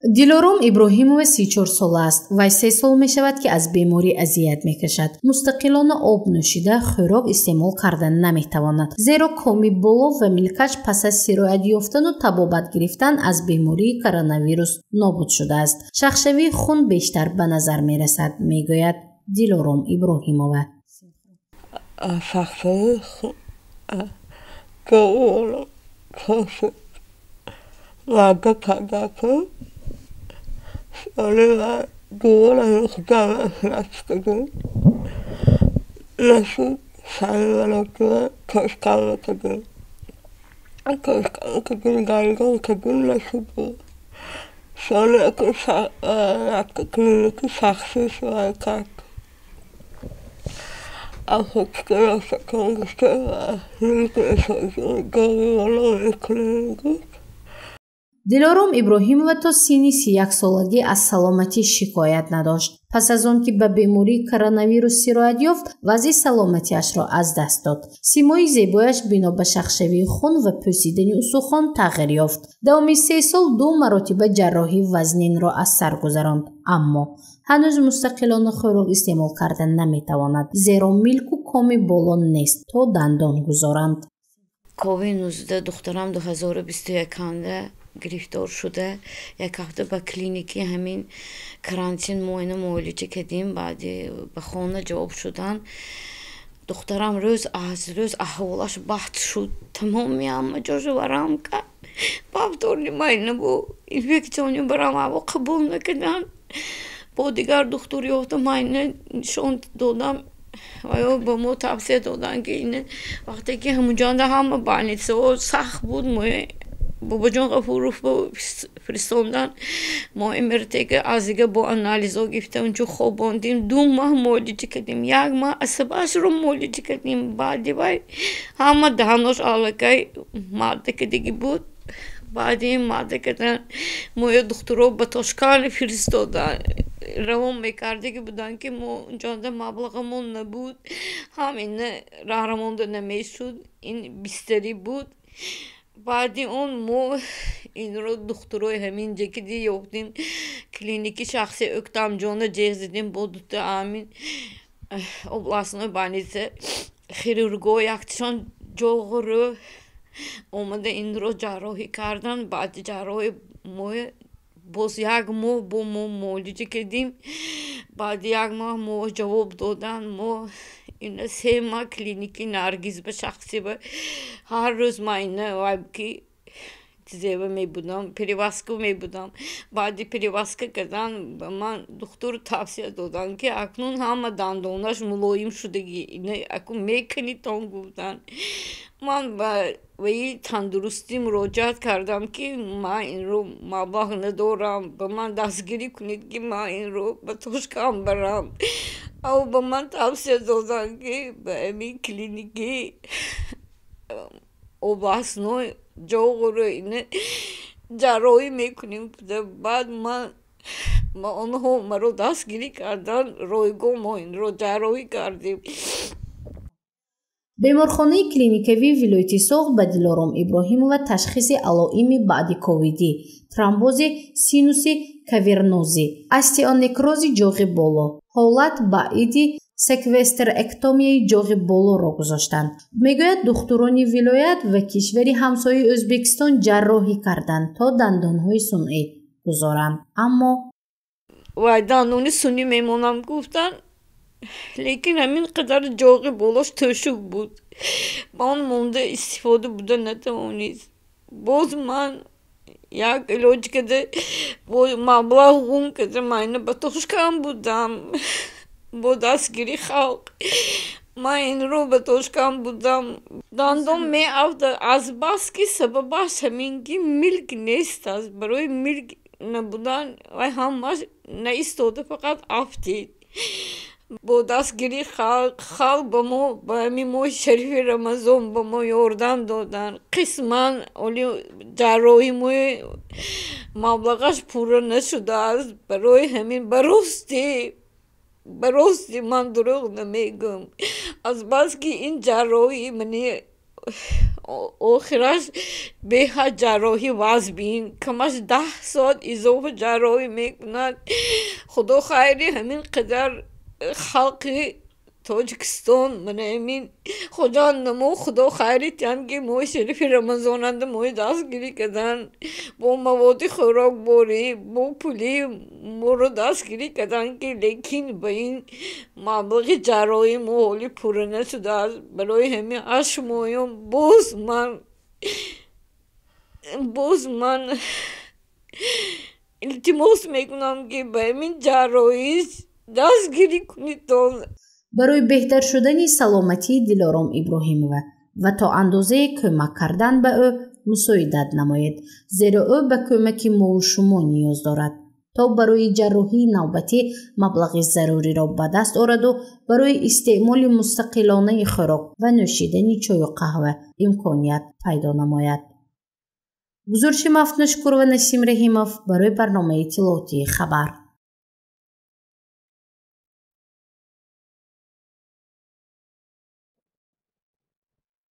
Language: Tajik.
дилором иброҳимова 34 сол аст. вай 3 сол мешавад ки аз беморӣ азият мекашад. мустақилона об нӯшида хӯрок истеъмол карда наметавонад, зеро коми боло ва милкаш пас аз сироят ёфтану табобат гирифтан аз бемории коронавирус нобуд шудааст. шахшавии хун бештар ба назар мерасад, мегӯяд дилором иброҳимова. дилором иброҳимова то синни 31 солагӣ аз саломатӣ шикоят надошт. пас аз он ки ба бемории коронавирус сироят ёфт, вазъи саломатиашро аз даст дод. симои зебояш бино ба шахшавии хун ва пӯсидани устухон тағйир ёфт. давоми 3 сол 2 маротиба ҷарроҳии вазнинро аз сар гузаронд, аммо ҳанӯз мустақилона хӯрок истеъмол карда наметавонад, зеро милку коми боло нест то дандон гузоранд. COVID-19 духтарам 2021 گرفتار شده. یک هفته به کلینیکی همین کرانتین معاینه معالجه کردیم. بعد به خانه جواب شدن. دخترم روز از روز احوالش بد شد. تمامی همه جاشو ورم کرد. بابدارلی معاینه بود. انفکسیونی برام او قبول نکردن. با دیگر دکتری گفتم معاینه نشان دادم. آیا با ما توصیه دادن که اینه وقتی که همونجا همه بانیسه و سخت بود بابا جان غفوروف با فرستاندن ما امرتگه ازیگه با انالیزا گفته اونجا خواباندیم 2 ماه معالجه کردیم 1 ماه عصبش رو معالجه کردیم بعدی وای همه دهناش علاقه ماده که دیگه بود بعدی ماده کردن ما دکترها به تاشکان فرستادن روان میکرده که بودن که ما اونجا مبلغمون نبود همین رهرمانده نمیشد این بستری بود بعدی اون ما این رو دکترای همین جکی دی یافتیم کلینیکی شخصی اکتام جانه جهزیدیم بودت آمین oblasını banize خیرورگو یکتشان جوغرو اومده این رو جراحی کردن بعد جراحی ما باز 1 ماه با ما معالجه کردیم بعد 1 ماه ما جواب دادن ما این 3 ماه کلینیکی نرگیز به شخصی به هر روز ما اینه وایب کی زیبا می بودم پریواسکو می بودم بعدی پریواسکو کردن به من دکتر توصیه دادن که اکنون همه دندانش ملایم شدگی اینه اکنون میکنی تان گفتن من به این تندرستی مراجعت کردم که من این رو مبلغ ندارم به من دستگیری کنید که من این رو به توشکم برم او به من توصیه دادن که به امی کلینیکی областной جوغر اینه جراحی میکنیم بعد من آنها مرا دستگیری کردن رایگاه ما این رو جراحی کردیم. беморхонаи клиникавии вилояти соғд ба дилором иброҳимова ташхиси алоими баъди ковидӣ, тромбози синуси кавернозӣ, остеонекрози ҷоғи боло, ҳолат баъди секвестерэктомияи ҷоғи болоро гузоштанд. мегӯяд духтурони вилоят ва кишвари ҳамсояи Ӯзбекистон ҷарроҳӣ карданд то дандонҳои сунъӣ гузоранд, аммо вай дандони сунъӣ мемонам гуфтан لیکن همین قدر جاغی بالاش تشک بود با اون مونده استفاده بوده نتوانید باز من یک علاج کده با مبلغ غم کده من به توشکم بودم با دستگیری خلق من این رو به توشکم بودم دندان می افته از بس که سببش همین که ملک نیست است برای ملک نبودن و همش نیستاده فقط افتید با دستگیری خلق با ما با همین ماه شریف رمضان با ما یاردم دادن قسما ولی جراحی ما مبلغش پورا نشده است برای همین براستی من دروغ نمیگم از بس که این جراحی منی آخرش به‌حد جراحی وضع بین کمش 10 ساعت اضافه جراحی میکنند. خدا خیری همین قدر خلقی تاجیکستان من امین خدا نمو خدا خیری تن که موی شریف رمضانند موی دستگیری کردن با مواد خوراک باری با پولی مورو دستگیری کردن که لیکن با این مبلغ جراحی مولی پوره نشده است. برای همین 8 ماهیم باز من التماس میکنم که با همین جراحی دستگیری کنید. برای بهتر شدن سلامتی دلارام ابراهیمова و تا اندازه کمک کردن به او مساعدت نماید، زیرا او به کمک ما و شما نیاز دارد تا برای جراحی نوبتی مبلغ ضروری را به دست آورد و برای استعمال مستقلانه خوراک و نوشیدن چای و قهوه امکانیت پیدا نماید. گزارش مفتون شکر و نسیم رحیمов برای برنامه اطلاعاتی خبر.